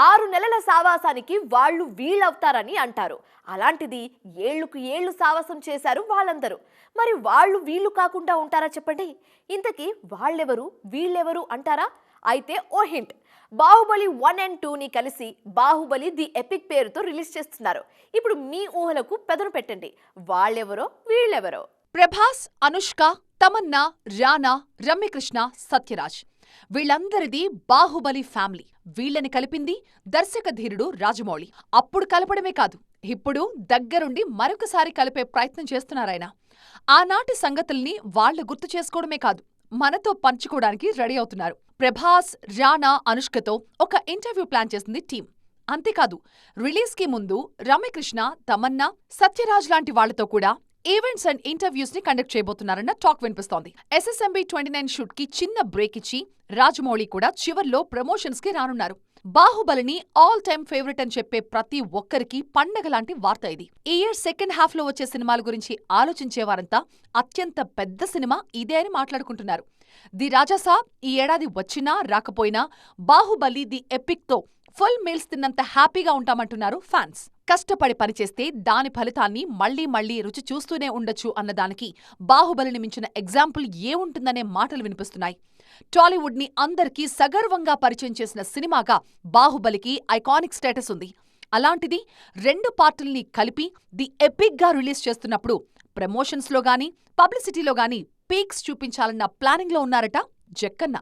6 నెలల సావాసానికి వాళ్ళు వీళ్ళవుతారని అంటారు. అలాంటిది ఏళ్లకు ఏళ్లు సావాసం చేశారు వాళ్ళందరూ. మరి వాళ్ళు వీళ్ళు కాకుండా ఉంటారా చెప్పండి? ఇంతకీ వాళ్ళెవరు వీళ్ళెవరు అంటారా? అయితే ఓ హింట్. బాహుబలి 1 అండ్ 2ని కలిసి బాహుబలి ది ఎపిక్ పేరుతో రిలీజ్ చేస్తున్నారు. ఇప్పుడు మీ ఊహలకు పెదను పెట్టండి. వాళ్ళెవరో వీళ్ళెవరో. ప్రభాస్, అనుష్క, తమన్నా, రానా, రమ్యకృష్ణ, సత్యరాజ్ వీళ్ళందరిది బాహుబలి ఫ్యామిలీ. వీళ్ళని కలిపింది దర్శక ధీరుడు రాజమౌళి. అప్పుడు కలపడమే కాదు, ఇప్పుడు దగ్గరుండి మరొకసారి కలిపే ప్రయత్నం చేస్తున్నారాయన. ఆనాటి సంగతుల్ని వాళ్లు గుర్తు చేసుకోవడమే కాదు, మనతో పంచుకోవడానికి రెడీ అవుతున్నారు. ప్రభాస్, రానా, అనుష్కతో ఒక ఇంటర్వ్యూ ప్లాన్ చేసింది టీం. అంతేకాదు, రిలీజ్కి ముందు రమ్యకృష్ణ, తమన్నా, సత్యరాజ్ లాంటి వాళ్లతో కూడా ఈవెంట్స్ అండ్ ఇంటర్వ్యూస్ ని కండక్ట్ చేయబోతున్నారన్న టాక్ వినిపిస్తోంది. SSMB 29 షూట్ కి చిన్న బ్రేక్ ఇచ్చి రాజమౌళి కూడా చివర్లో ప్రమోషన్స్ కి రానున్నారు. బాహుబలిని ఆల్ టైమ్ ఫేవరెట్ అని చెప్పే ప్రతి ఒక్కరికి పండగ లాంటి వార్త ఇది. ఈ ఇయర్ సెకండ్ హాఫ్ లో వచ్చే సినిమాల గురించి ఆలోచించేవారంతా అత్యంత పెద్ద సినిమా ఇదే అని మాట్లాడుకుంటున్నారు. ది రాజాసాబ్ ఈ ఏడాది వచ్చినా రాకపోయినా బాహుబలి ది ఎపిక్ తో ఫుల్ మీల్స్ తిన్నంత హ్యాపీగా ఉంటామంటున్నారు ఫ్యాన్స్. కష్టపడి పనిచేస్తే దాని ఫలితాన్ని మళ్లీ మళ్లీ రుచి చూస్తూనే ఉండొచ్చు అన్నదానికి బాహుబలిని మించిన ఎగ్జాంపుల్ ఏముంటుందనే మాటలు వినిపిస్తున్నాయి. టాలీవుడ్ ని అందరికీ సగర్వంగా పరిచయం చేసిన సినిమాగా బాహుబలికి ఐకానిక్ స్టేటస్ ఉంది. అలాంటిది 2 పార్టుల్ని కలిపి ది ఎపిక్ గా రిలీజ్ చేస్తున్నప్పుడు ప్రమోషన్స్ లో గానీ, పబ్లిసిటీలో గానీ పీక్స్ చూపించాలన్న ప్లానింగ్ లో ఉన్నారట జక్కన్న.